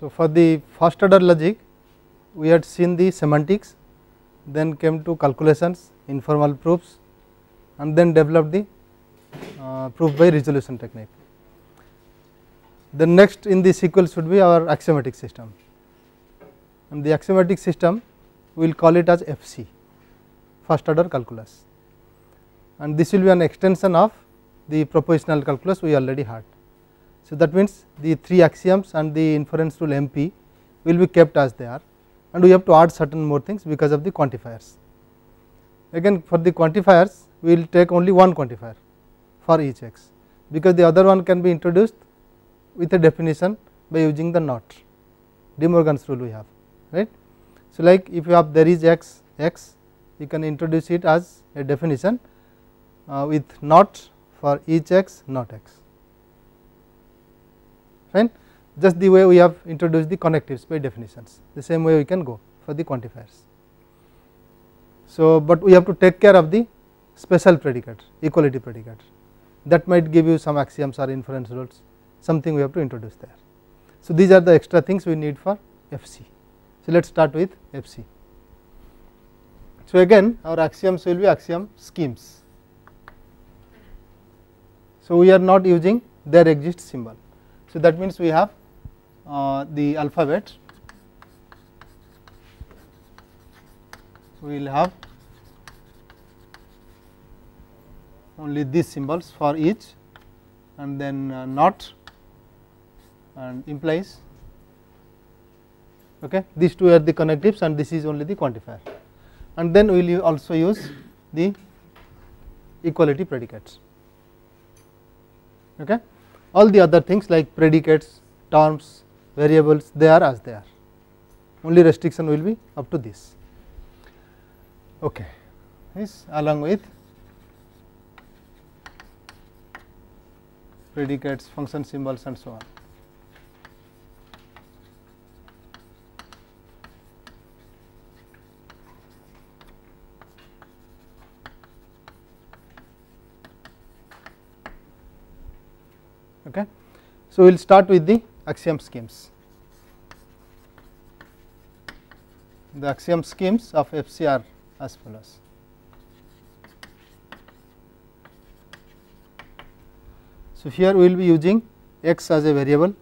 So, for the first order logic we had seen the semantics, then came to calculations, informal proofs, and then developed the proof by resolution technique. The next in the sequel should be our axiomatic system, and the axiomatic system we will call it as FC, first order calculus, and this will be an extension of the propositional calculus we already had. So, that means the 3 axioms and the inference rule MP will be kept as they are, and we have to add certain more things because of the quantifiers. Again for the quantifiers we will take only one quantifier for each x, because the other one can be introduced with a definition by using the not, De Morgan's rule we have, right. So, like if you have there is x, you can introduce it as a definition with not for each x, not x, fine. Just the way we have introduced the connectives by definitions, the same way we can go for the quantifiers. So, but we have to take care of the special predicate, equality predicate, that might give you some axioms or inference rules, something we have to introduce there. So, these are the extra things we need for FC. So, let us start with FC. So, again our axioms will be axiom schemes. So, we are not using there exists symbol. So, that means we have the alphabet, we will have only these symbols for each, and then not and implies, okay. These two are the connectives and this is only the quantifier, and then we will also use the equality predicates, okay. All the other things like predicates, terms, variables, they are as they are, only restriction will be up to this, okay. This along with predicates, function symbols and so on. Okay. So, we will start with the axiom schemes. The axiom schemes of FC are as follows. So, here we will be using x as a variable,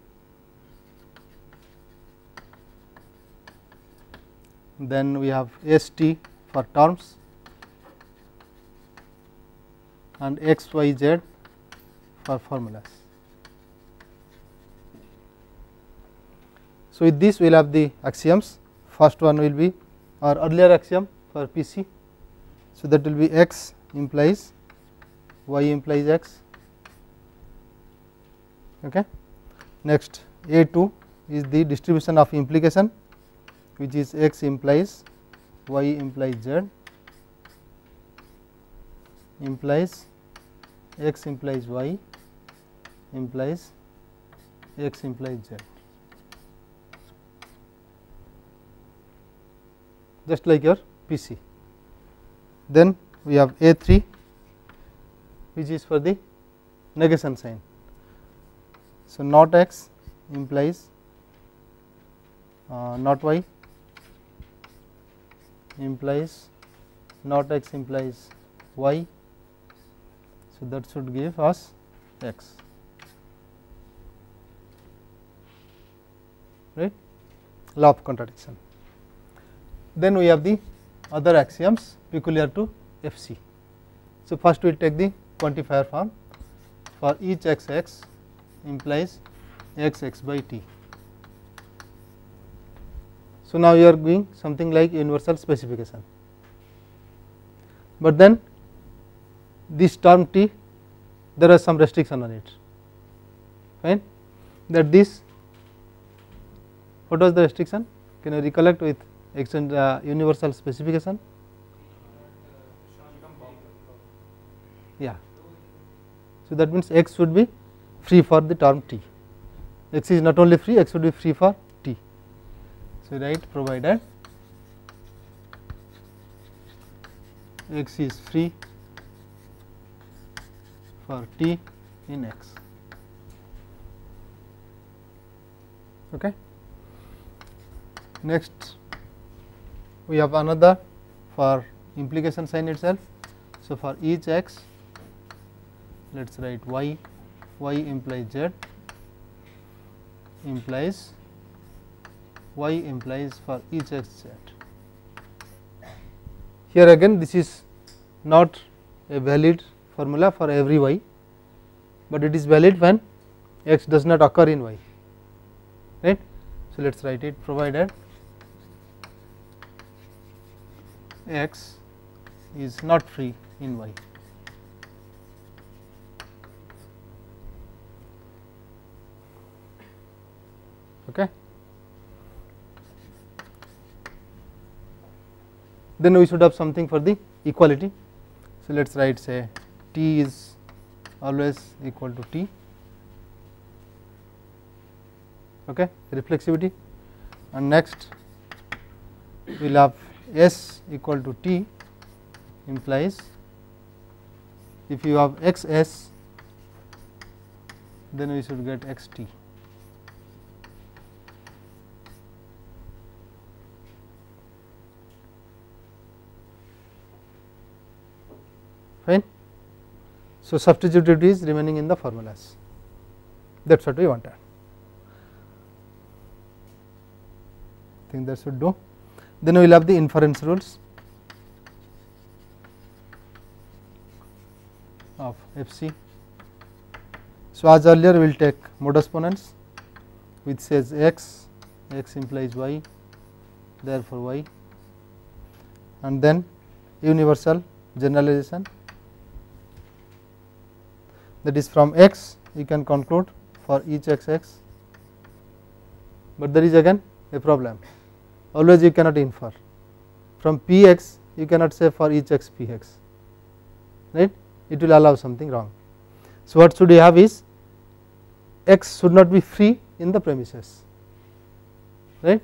then we have ST for terms and x, y, z for formulas. So, with this we will have the axioms. First one will be our earlier axiom for PC. So, that will be x implies y implies x, okay. Next A2 is the distribution of implication, which is x implies y implies z implies x implies y implies x implies z, just like your PC. Then we have A3, which is for the negation sign. So, not x implies not y implies not x implies y. So, that should give us x, right, law of contradiction. Then we have the other axioms peculiar to FC. So, first we will take the quantifier form. For each x implies x by t. So, now you are doing something like universal specification, but then this term t, there are some restriction on it, fine, that this, what was the restriction, can you recollect with universal specification? Yeah. So, that means x should be free for the term t, x is not only free, x should be free for t. So, write provided x is free for t in x, okay. Next we have another for implication sign itself. So, for each x let us write y, y implies z implies y implies for each x z. Here again this is not a valid formula for every y, but it is valid when x does not occur in y, right. So, let us write it provided x is not free in y. Okay. Then we should have something for the equality. So, let us write say t is always equal to t, okay, reflexivity, and next we will have s equal to t implies if you have x s then we should get x t. Fine. So, substitutivity is remaining in the formulas, that is what we wanted. I think that should do. Then we will have the inference rules of FC. So, as earlier we will take modus ponens which says x, x implies y, therefore y, and then universal generalization, that is from x you can conclude for each x x, but there is again a problem, always you cannot infer from p x, you cannot say for each x p x, right, it will allow something wrong. So, what should we have is x should not be free in the premises, right.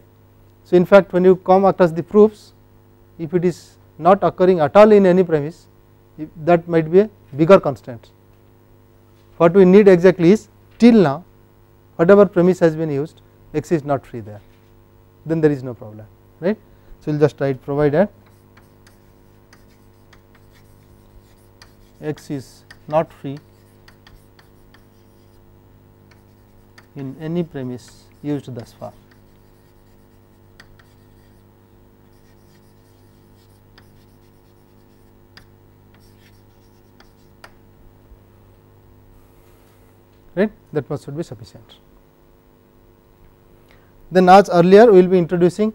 So, in fact, when you come across the proofs, if it is not occurring at all in any premise, that might be a bigger constraint. What we need exactly is till now whatever premise has been used, x is not free there, then there is no problem, right. So, we will just write provided x is not free in any premise used thus far. Right, that much should be sufficient. Then as earlier we will be introducing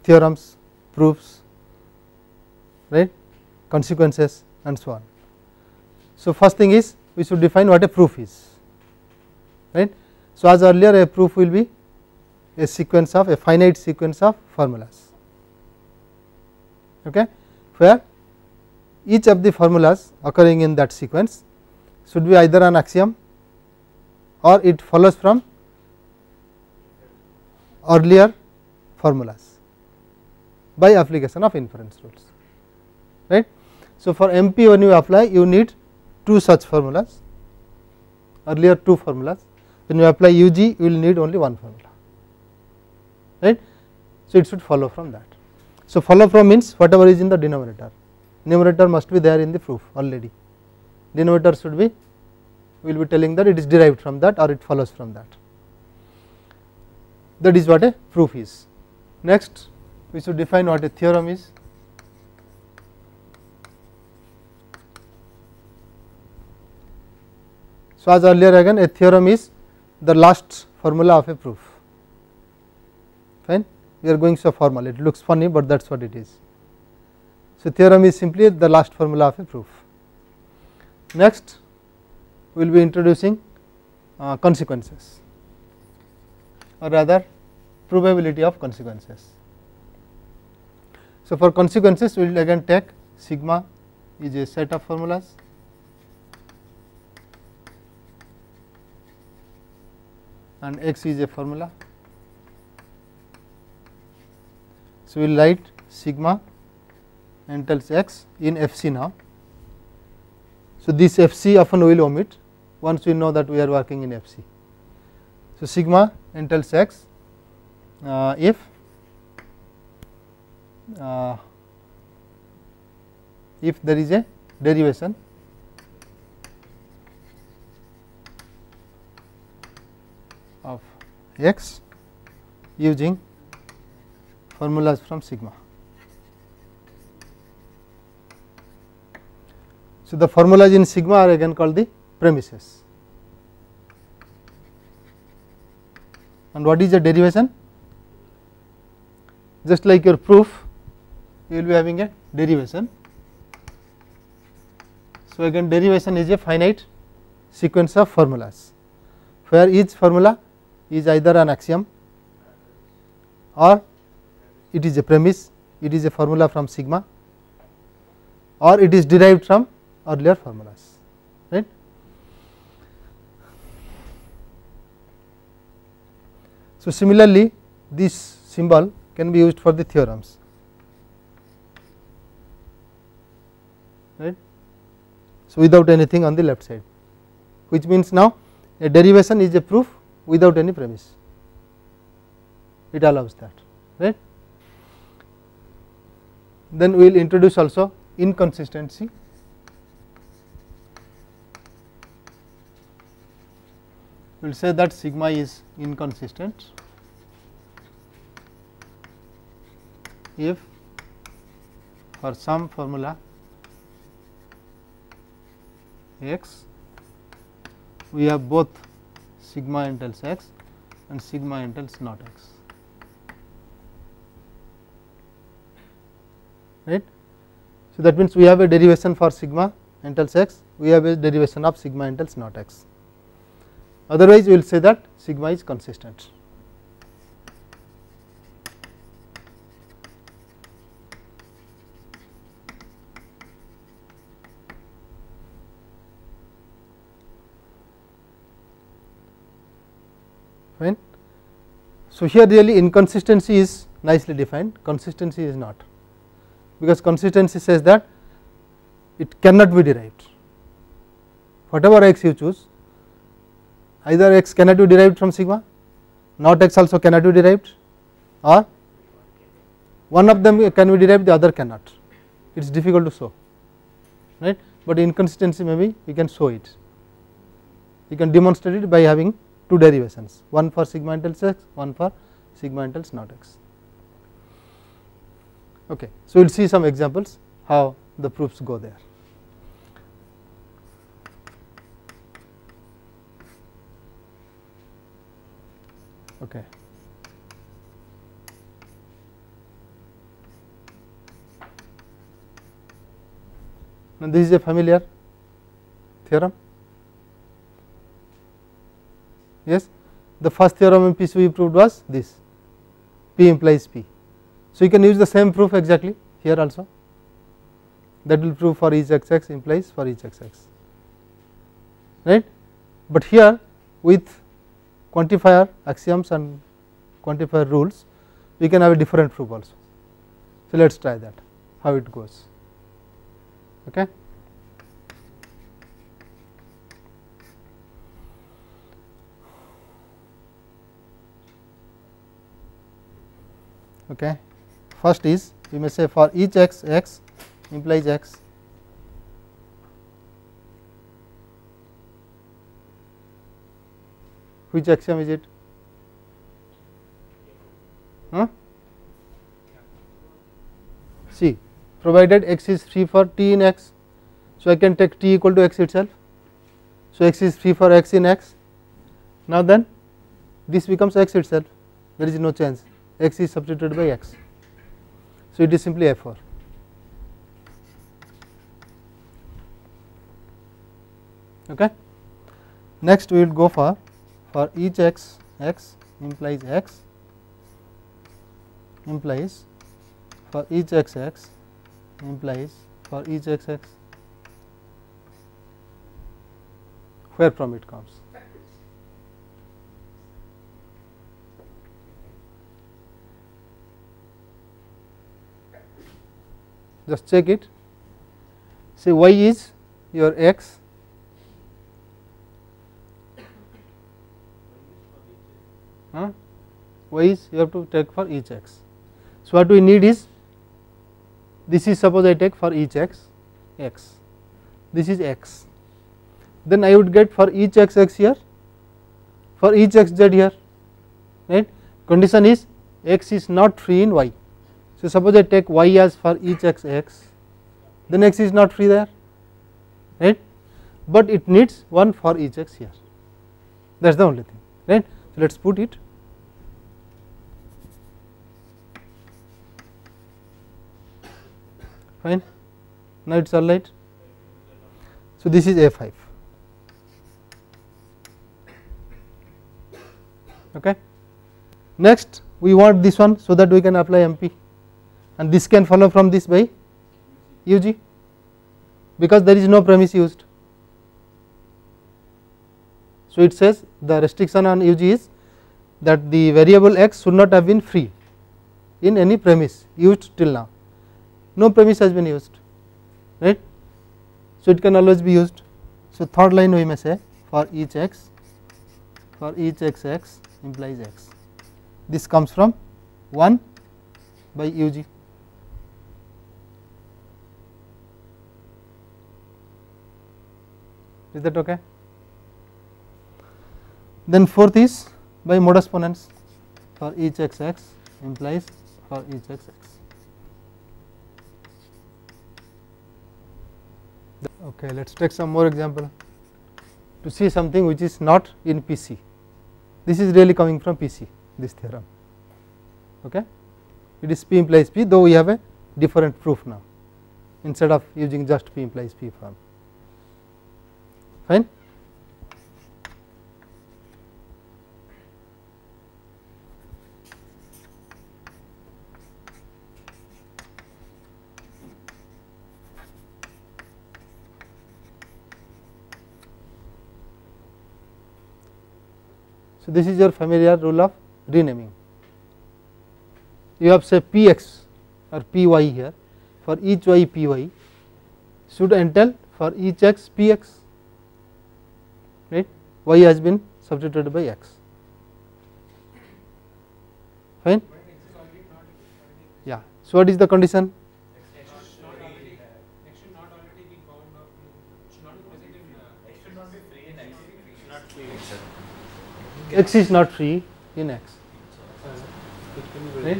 theorems, proofs, right, consequences and so on. So, first thing is we should define what a proof is, right. So, as earlier a proof will be a sequence of a finite sequence of formulas, okay, where each of the formulas occurring in that sequence should be either an axiom or it follows from earlier formulas by application of inference rules, right. So, for MP when you apply you need two such formulas, earlier two formulas, when you apply UG you will need only one formula, right. So, it should follow from that. So, follow from means whatever is in the denominator, numerator must be there in the proof already, denominator should be, we will be telling that it is derived from that or it follows from that. That is what a proof is. Next we should define what a theorem is. So, as earlier again a theorem is the last formula of a proof, fine, we are going so formal, it looks funny, but that is what it is. So, theorem is simply the last formula of a proof. Next we will be introducing consequences, or rather probability of consequences. So, for consequences we will again take sigma is a set of formulas, and x is a formula. So, we will write sigma entails x in FC now. So, this FC often we will omit once we know that we are working in FC. So, sigma entails x if if there is a derivation of x using formulas from sigma. So, the formulas in sigma are again called the premises. And what is the derivation? Just like your proof, you will be having a derivation. So, again derivation is a finite sequence of formulas, where each formula is either an axiom or it is a premise, it is a formula from sigma, or it is derived from earlier formulas, right. So, similarly this symbol can be used for the theorems, right. So, without anything on the left side, which means now a derivation is a proof without any premise, it allows that, right. Then we will introduce also inconsistency. We will say that sigma is inconsistent if for some formula x we have both sigma entails x and sigma entails not x, right. So, that means we have a derivation for sigma entails x, we have a derivation of sigma entails not x. Otherwise, we will say that sigma is consistent. Fine. So, here really inconsistency is nicely defined, consistency is not, because consistency says that it cannot be derived. Whatever x you choose, either x cannot be derived from sigma, not x also cannot be derived, or one of them can be derived, the other cannot. It is difficult to show, right, but inconsistency maybe we can show it. You can demonstrate it by having two derivations, one for sigma entails x, one for sigma entails not x. Okay. So, we will see some examples how the proofs go there. Okay. Now, this is a familiar theorem. Yes, the first theorem in PCB we proved was this, P implies P. So, you can use the same proof exactly here also, that will prove for each x x implies for each x x, right. But here with quantifier axioms and quantifier rules, we can have a different proof also. So, let us try that how it goes. Okay. Okay. First is we may say for each x x implies x, which axiom is it? See, provided x is free for t in x, so I can take t equal to x itself. So, x is free for x in x. Now, then this becomes x itself, there is no change, x is substituted by x. So, it is simply F4. Okay. Next, we will go for each x x implies x implies for each x x implies for each x x, where from it comes. Just check it, say y is your x, y is you have to take for each x. So, what we need is this is suppose I take for each x, this is x, then I would get for each x here, for each x z here, right. Condition is x is not free in y. So suppose I take y as for each x, then x is not free there, right, but it needs one for each x here, that is the only thing, right. So let us put it. Fine, now it is all right. So this is A5. Okay. Next we want this one, so that we can apply MP, and this can follow from this by UG, because there is no premise used. So it says the restriction on UG is that the variable x should not have been free in any premise used till now. No premise has been used, right. So it can always be used. So third line we may say for each x, x implies x. This comes from 1 by UG. Is that okay? Then fourth is by modus ponens for each x implies for each x. Okay, let us take some more example to see something which is not in PC. This is really coming from PC, this theorem. Okay, it is P implies P, though we have a different proof now instead of using just P implies P form. Fine. So this is your familiar rule of renaming. You have say Px or Py here, for each y Py should entail for each x Px, right. Y has been substituted by x. Fine. Yeah. So what is the condition? X is not free in x, right.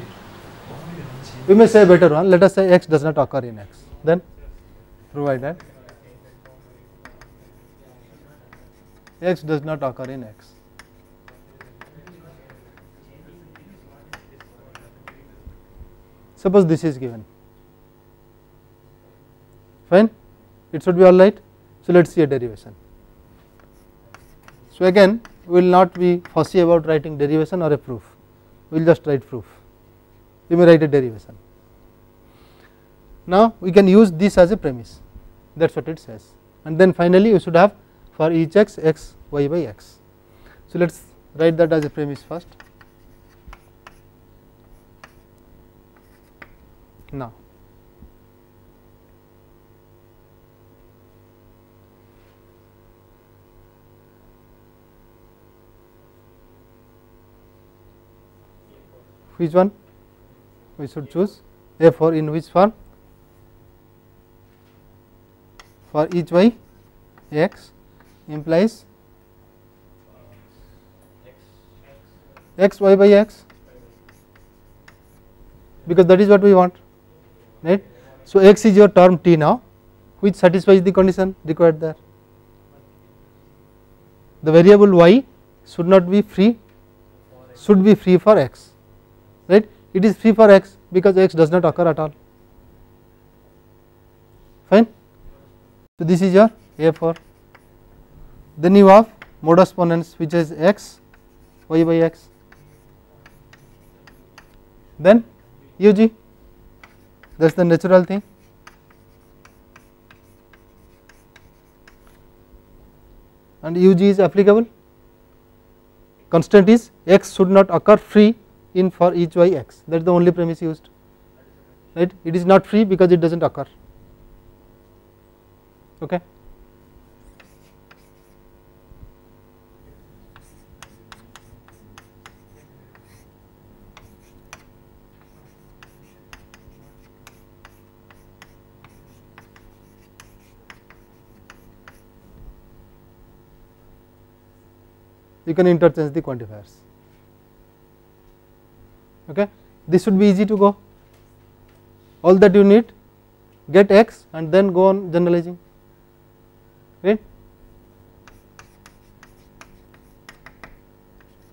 We may say a better one, let us say x does not occur in x, then provided x does not occur in x. Suppose this is given, fine, it should be all right. So let us see a derivation. So again we will not be fussy about writing derivation or a proof, we will just write proof. We may write a derivation. Now we can use this as a premise, that is what it says, and then finally we should have for each x, x y by x. So let us write that as a premise first. Now which one we should choose? A4 in which form? For each y x implies x y by x, because that is what we want, right. So x is your term t now, which satisfies the condition required there. The variable y should not be free, should be free for x, right. It is free for x because x does not occur at all. Fine. So this is your A4. Then you have modus ponens, which is x y by x, then UG, that is the natural thing. And UG is applicable. Constant is x should not occur free in for each y x, that is the only premise used, right. It is not free because it does not occur. Okay. you can interchange the quantifiers. Okay. This should be easy to go. All that you need, get x and then go on generalizing, right.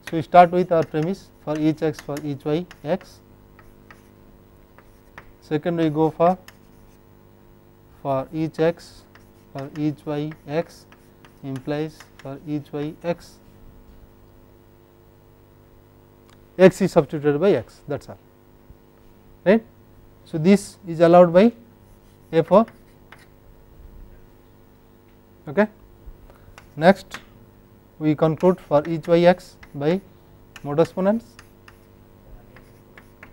So, we start with our premise for each x for each y x. Second, we go for each x for each y x implies for each y x, x is substituted by x, that is all, right. So, this is allowed by A4. Okay. Next, we conclude for each y x by modus ponens.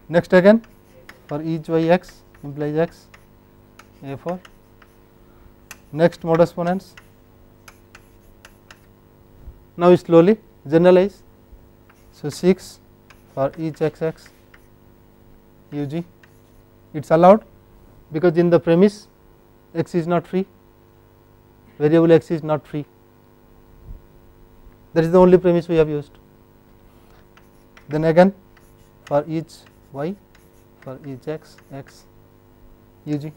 Next again for each y x implies x, A4. Next modus ponens. Now, we slowly generalize. So, 6 for each x x UG, it is allowed because in the premise x is not free, variable x is not free, that is the only premise we have used. Then again for each y for each x x UG.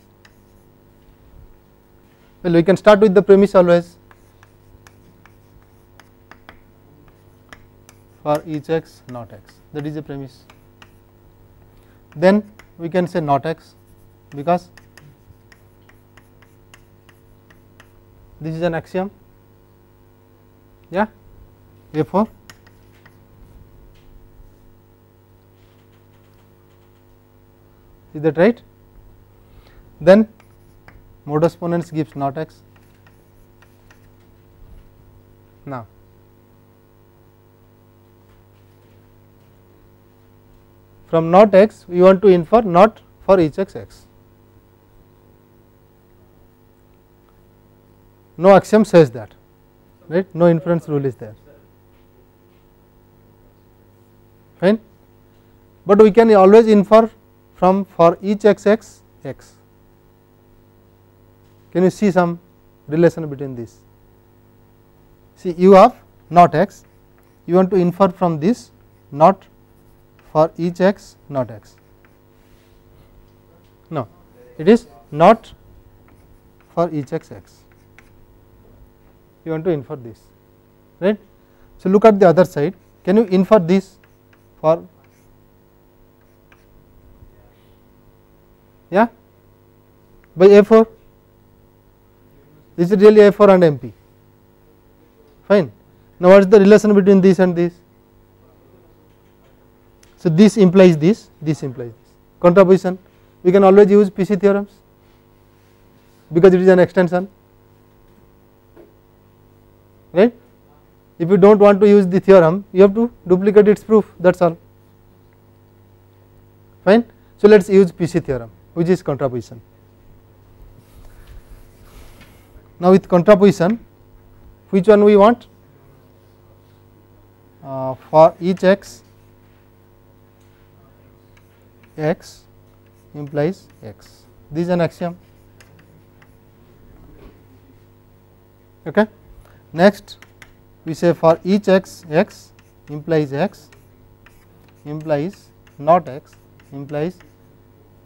Well, we can start with the premise always for each x not x, that is a premise. Then we can say not x because this is an axiom, yeah, A4. Is that right? Then modus ponens gives not x. Now, from not x we want to infer not for each x x. No axiom says that, right, no inference rule is there, fine, but we can always infer from for each x x x. Can you see some relation between this? See, you have not x, you want to infer from this not for each x not x. No, it is not for each x x, you want to infer this, right. So, look at the other side, can you infer this for, yeah, by A4, is it really A4 and MP, fine. Now, what is the relation between this and this? So, this implies this implies this, contraposition, we can always use PC theorems because it is an extension, right. If you do not want to use the theorem, you have to duplicate its proof, that is all, fine. So, let us use PC theorem, which is contraposition. Now, with contraposition, which one we want? For each x x implies x, this is an axiom. Okay. Next, we say for each x x implies x implies not x implies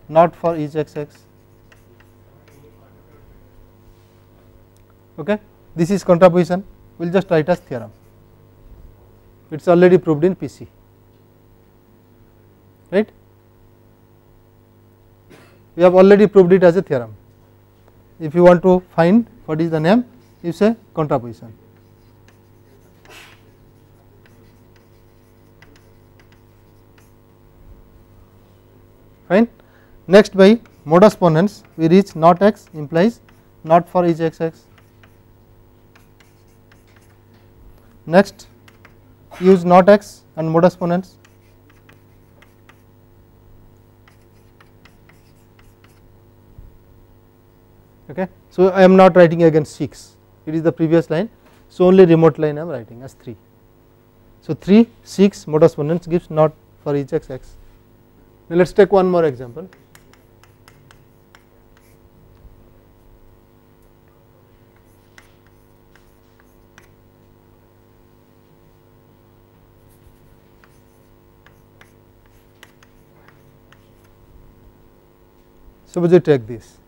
not for each x x. Okay. This is contraposition, we will just write as theorem, it is already proved in PC, right. We have already proved it as a theorem. If you want to find what is the name, you say contraposition. Fine. Next, by modus ponens we reach not x implies not for each x x. Next, use not x and modus ponens. Okay. So, I am not writing again 6, it is the previous line, so only remote line I am writing as 3. So, 3 6 modus ponens gives not for each x x. Now, let us take one more example. Suppose you take this,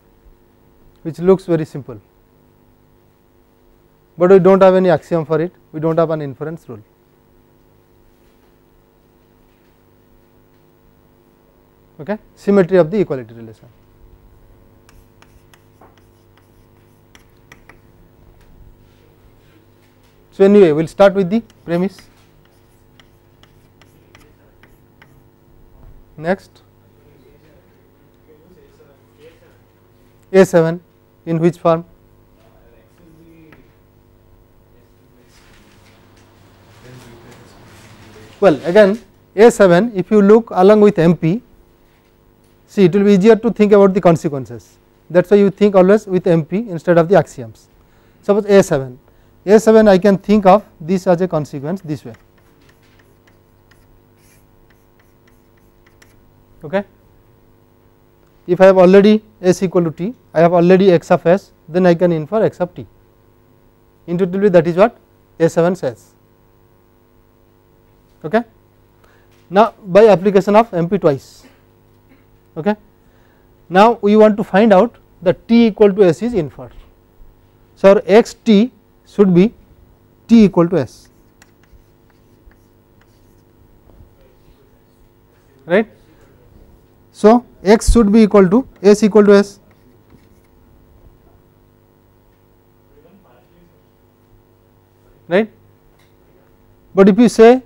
which looks very simple, but we do not have any axiom for it, we do not have an inference rule. Okay. Symmetry of the equality relation. So, anyway, we will start with the premise. Next, A7 in which form? Well, again A7, if you look along with MP, see, it will be easier to think about the consequences. That is why you think always with MP instead of the axioms. Suppose A7, A7 I can think of this as a consequence this way. Okay. If I have already S equal to T, I have already X of S, then I can infer X of T. Intuitively that is what A7 says. Okay. Now, by application of MP twice. Okay. Now, we want to find out that T equal to S is inferred. So, our X T should be T equal to S, right. So, X should be equal to S equal to S, right. But if you say,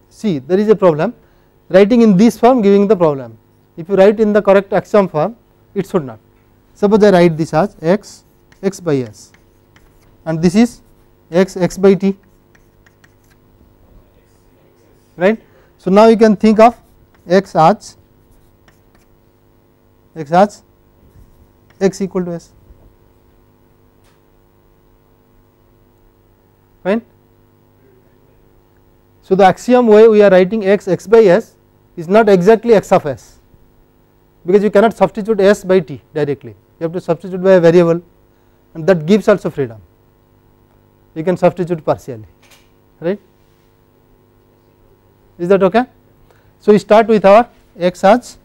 see, there is a problem, writing in this form giving the problem. If you write in the correct axiom form, it should not. Suppose I write this as X X by S, and this is X X by T, right. So, now you can think of X as X equal to S, fine. So, the axiom way we are writing X X by S is not exactly X of S, because you cannot substitute S by T directly, you have to substitute by a variable, and that gives also freedom, you can substitute partially, right. Is that okay? So, we start with our X as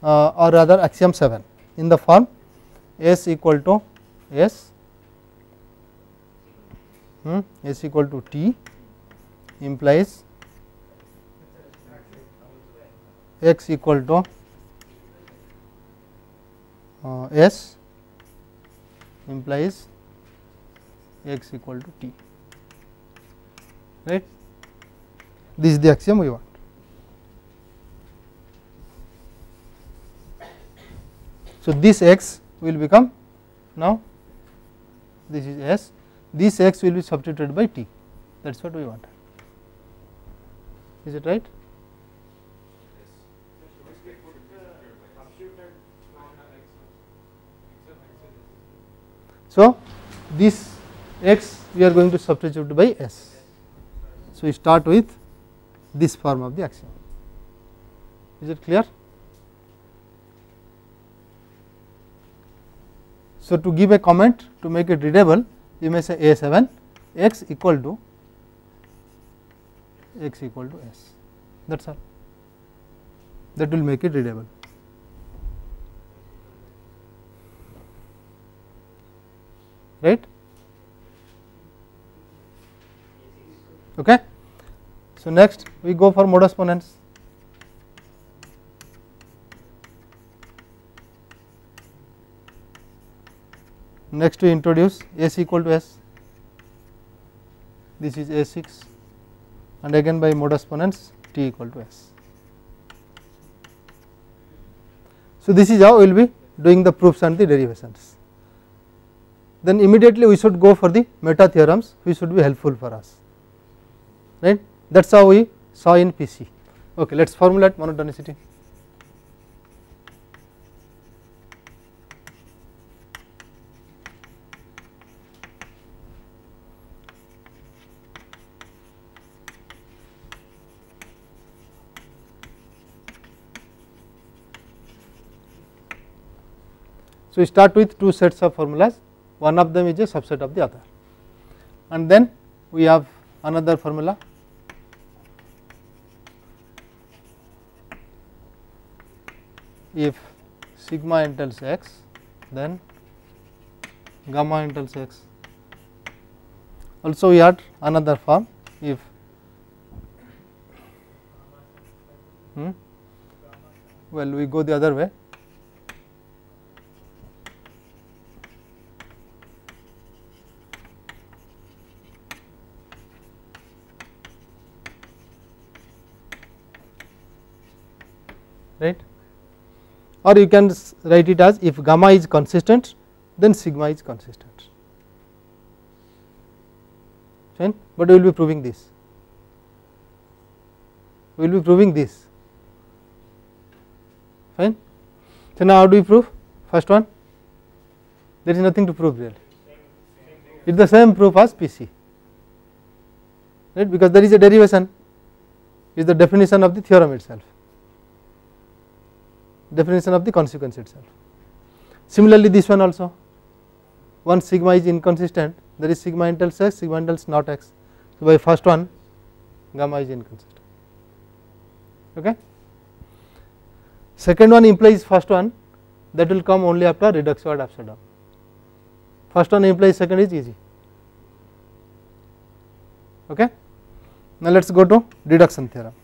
or rather axiom 7 in the form S equal to S, S equal to T implies X equal to S implies X equal to T, right. This is the axiom we want. So, this X will become, now this is S, this X will be substituted by T, that is what we want. Is it right? So, this X we are going to substitute by S. So, we start with this form of the axiom. Is it clear? So, to give a comment, to make it readable, you may say A7 X equal to S, that is all, that will make it readable. Right. Okay. So, next we go for modus ponens. Next we introduce S equal to S, this is A6, and again by modus ponens T equal to S. So, this is how we will be doing the proofs and the derivations. Then immediately we should go for the meta theorems which should be helpful for us, right. That is how we saw in PC. Okay, let us formulate monotonicity. So, we start with two sets of formulas, one of them is a subset of the other, and then we have another formula if sigma entails x, then gamma entails x. Also we had another form, if well we go the other way, right, or you can write it as if gamma is consistent then sigma is consistent, fine, but we will be proving this, fine. So, now how do we prove first one? There is nothing to prove really, it is the same proof as PC, right, because there is a derivation, is the definition of the theorem itself, definition of the consequence itself. Similarly, this one also, once sigma is inconsistent, there is sigma entails x, sigma entails not x. So, by first one gamma is inconsistent. Okay. Second one implies first one, that will come only after reduction upside down. First one implies second is easy. Okay. Now, let us go to deduction theorem.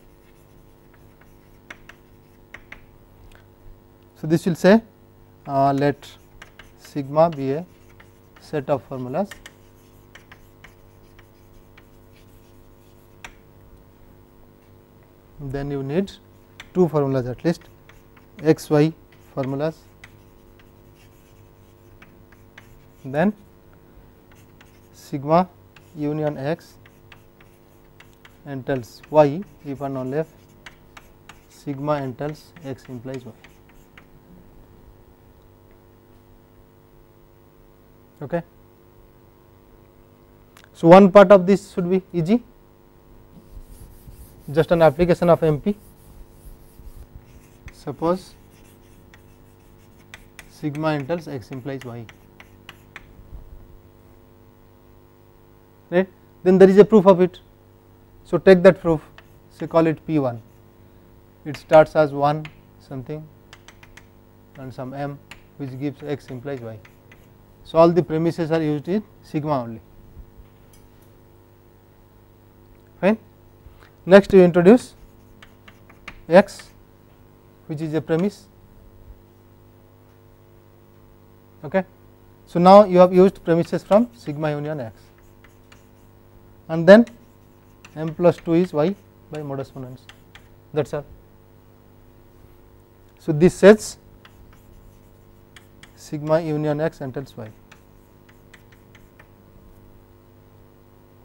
So, this will say let sigma be a set of formulas then you need two formulas at least, x y formulas, then sigma union x entails y if and only if sigma entails x implies y. Okay. So, one part of this should be easy, just an application of MP. Suppose sigma entails x implies y, right, then there is a proof of it. So, take that proof, say call it P1, it starts as 1 something and some m which gives x implies y. So, all the premises are used in sigma only, fine. Next you introduce x which is a premise. Okay. So, now you have used premises from sigma union x and then m plus 2 is y by modus ponens, that is all. So, this says sigma union x entails y,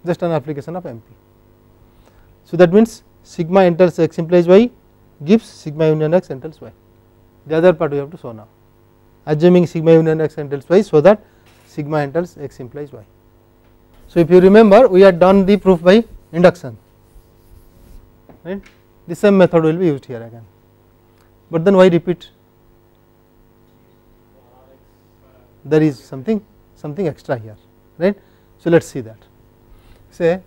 just an application of MP. So, that means sigma entails x implies y gives sigma union x entails y, the other part we have to show now, assuming sigma union x entails y, so that sigma entails x implies y. So, if you remember we had done the proof by induction, right, the same method will be used here again, but then why repeat? There is something extra here, right. So, let us see that. Say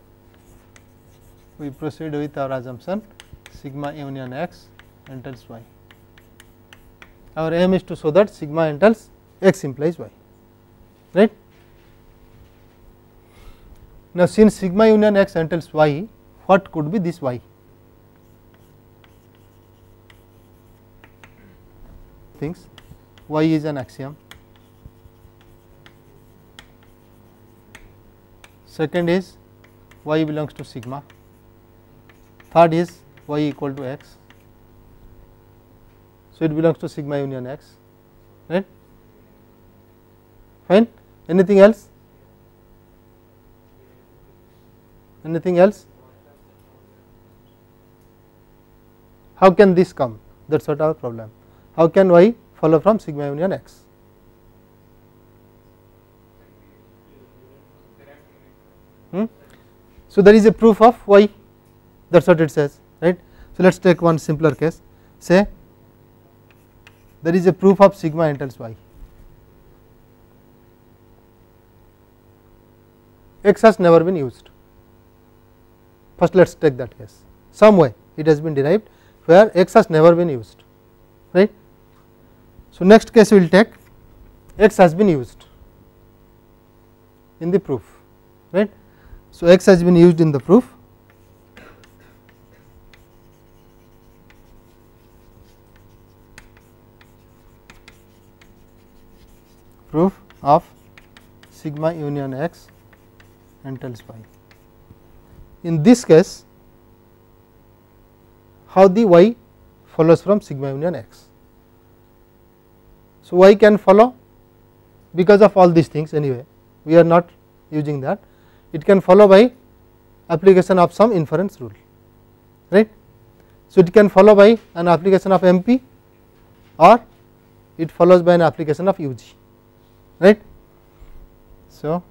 we proceed with our assumption sigma union x entails y. Our aim is to show that sigma entails x implies y, right. Now, since sigma union x entails y, what could be this y? Things, y is an axiom, second is y belongs to sigma, third is y equal to x. So, it belongs to sigma union x, right, fine. Anything else? Anything else? How can this come? That is what our problem. How can y follow from sigma union x? So, there is a proof of y, that is what it says, right. So, let us take one simpler case, say there is a proof of sigma entails y, x has never been used. First let us take that case, some way it has been derived where x has never been used, right. So, next case we will take x has been used in the proof, right. So, x has been used in the proof. Proof of sigma union x entails y. In this case, how the y follows from sigma union x. So, y can follow because of all these things anyway, we are not using that, it can follow by application of some inference rule, right. So, it can follow by an application of MP or it follows by an application of UG, right. So,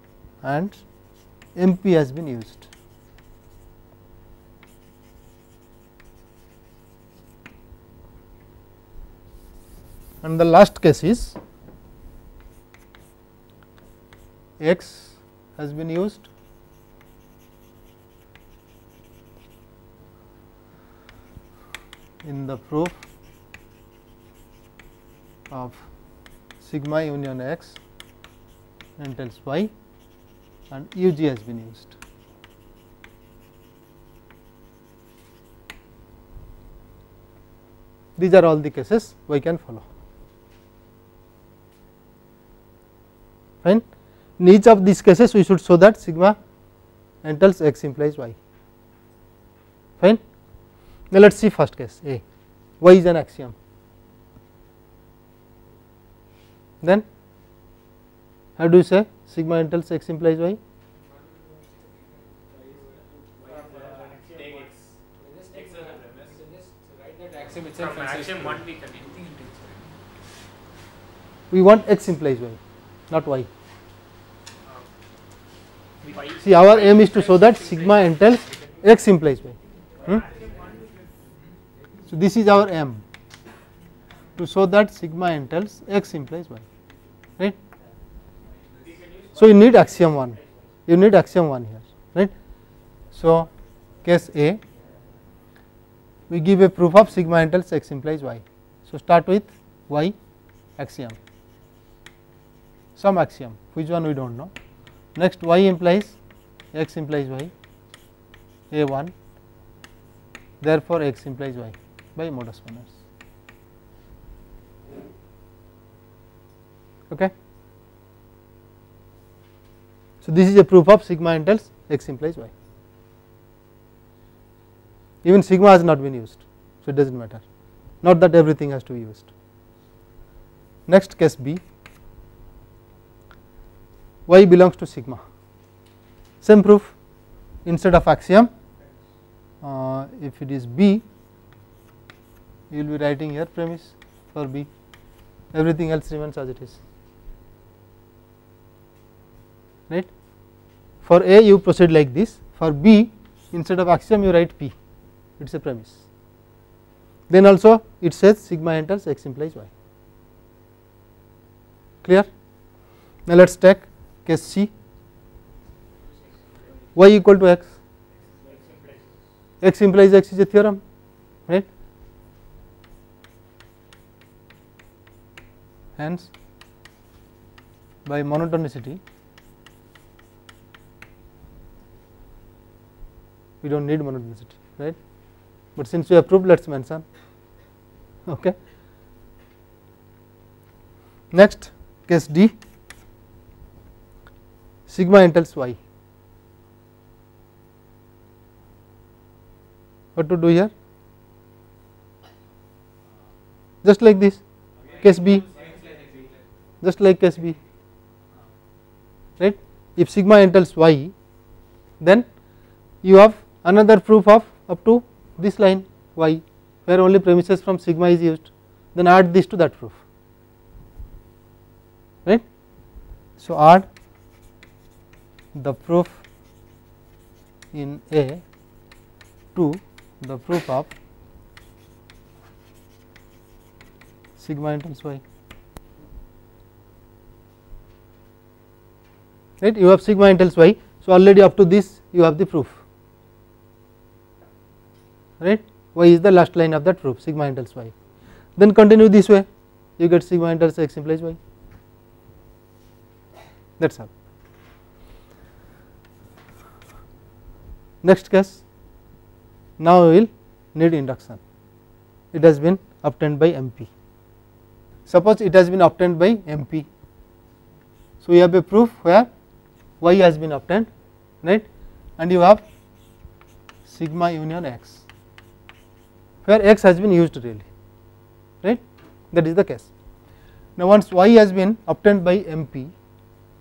and MP has been used. And the last case is x has been used in the proof of sigma union x entails y and UG has been used. These are all the cases y can follow. Fine. In each of these cases we should show that sigma entails x implies y. Fine. Now, let us see first case A, y is an axiom. Then how do you say sigma entails x implies y? We want x implies y, not y. See, our aim is to show that sigma entails x implies y. So, this is our aim, to show that sigma entails x implies y, right. So, you need axiom 1, you need axiom 1 here, right. So, case A, we give a proof of sigma entails x implies y. So, start with y axiom, some axiom, which one we do not know. Next, y implies x implies y, A1, therefore, x implies y by modus ponens. Okay. So, this is a proof of sigma entails x implies y. Even sigma has not been used, so it does not matter, not that everything has to be used. Next case B, y belongs to sigma, same proof, instead of axiom, if it is B, you will be writing here premise for B, everything else remains as it is, right. For A you proceed like this, for B instead of axiom you write P, it is a premise. Then also it says sigma entails x implies y, clear. Now, let us take case C, y equal to x, x implies x is a theorem, right. Hence, by monotonicity we do not need monotonicity, right, but since we have proved, let us mention. Okay. Next case D, sigma entails y. What to do here? Just like this, case B, just like case B, right. If sigma entails y, then you have another proof of up to this line y, where only premises from sigma is used, then add this to that proof, right. So, add the proof in A to the proof of sigma entails y, right. You have sigma entails y, so already up to this you have the proof, right. Y is the last line of that proof, sigma entails y. Then continue this way, you get sigma entails x implies y. That is all. Next case, now we will need induction. It has been obtained by MP. Suppose it has been obtained by MP. So, we have a proof where y has been obtained, right, and you have sigma union x, where x has been used really, right, that is the case. Now, once y has been obtained by MP,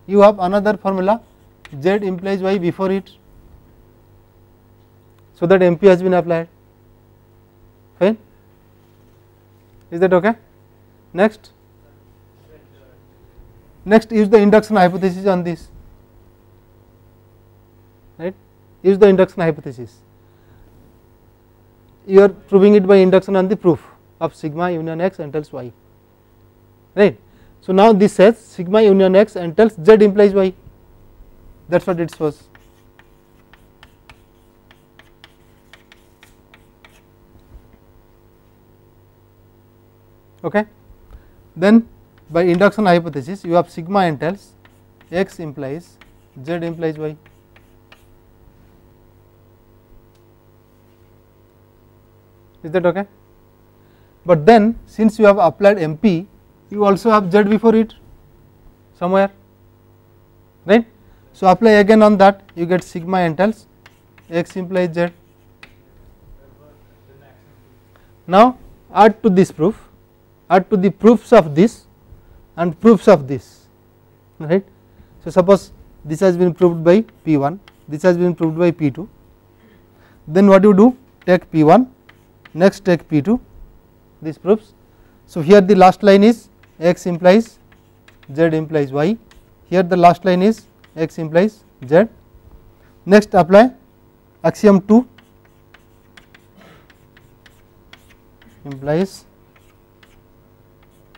you have another formula z implies y before it, so that MP has been applied, fine. Is that okay? Next use the induction hypothesis on this, right, use the induction hypothesis. You are proving it by induction on the proof of sigma union x entails y, right. So, now this says sigma union x entails z implies y, that is what it shows. Okay. Then by induction hypothesis you have sigma entails x implies z implies y. Is that okay? But then since you have applied MP, you also have z before it somewhere, right. So, apply again on that, you get sigma entails x implies z. Now, add to this proof, add to the proofs of this and proofs of this, right. So, suppose this has been proved by P1, this has been proved by P2, then what you do, take P1, next take P2, this proofs. So, here the last line is x implies z implies y, here the last line is x implies z. Next apply axiom 2 implies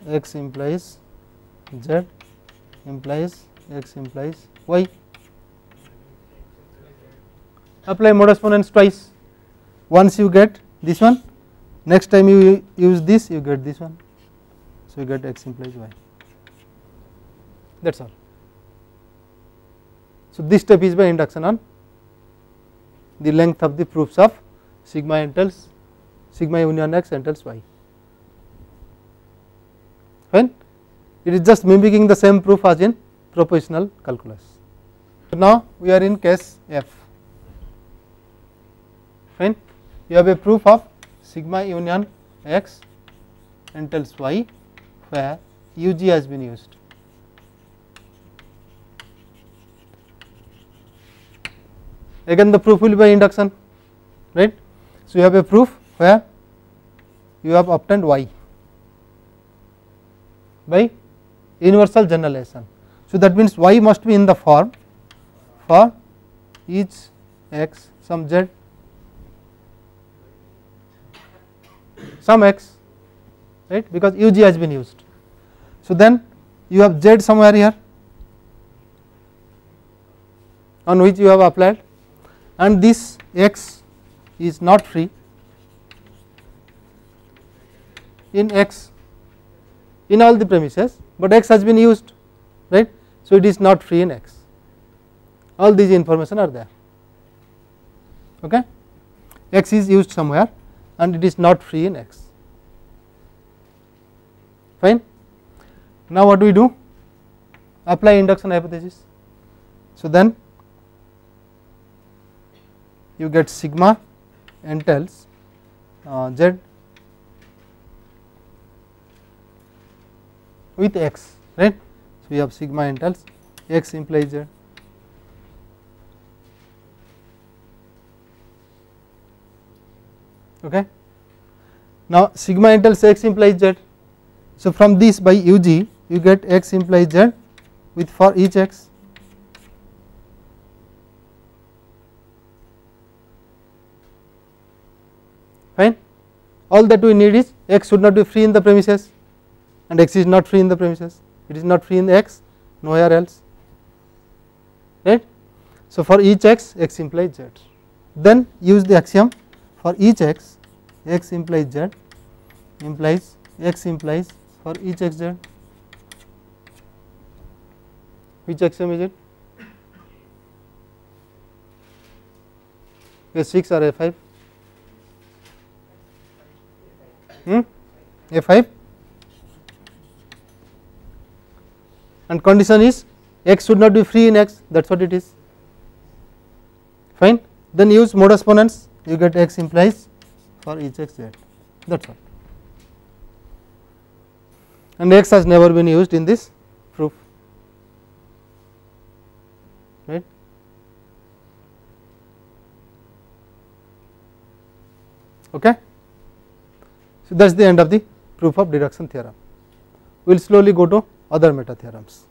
x implies z implies x implies y. Apply modus ponens twice, once you get this one, next time you use this you get this one. So, you get x implies y, that is all. So, this step is by induction on the length of the proofs of sigma entails sigma union x entails y, fine. It is just mimicking the same proof as in propositional calculus. So, now we are in case F, fine. You have a proof of sigma union x entails y where UG has been used. Again the proof will be by induction, right. So, you have a proof where you have obtained y by universal generalization. So, that means y must be in the form for each x some z some x, right, because UG has been used. So, then you have z somewhere here on which you have applied, and this x is not free in x in all the premises, but x has been used, right. So, it is not free in x, all these information are there, okay. X is used somewhere and it is not free in x, fine. Now, what do we do? Apply induction hypothesis. So, then you get sigma entails z with x, right. So, we have sigma entails x implies z. Okay. Now, sigma entails x implies z. So, from this by UG you get x implies z with for each x. Fine. All that we need is x should not be free in the premises, and x is not free in the premises, it is not free in x nowhere else, right. So, for each x, x implies z, then use the axiom for each x, x implies z implies x implies for each xz. Which axiom is it? A6 or A5? A5, and condition is x should not be free in x, that is what it is, fine. Then use modus ponens, you get x implies for each x z, that is all, and x has never been used in this proof, right. Okay. So, that is the end of the proof of deduction theorem. We will slowly go to other meta theorems.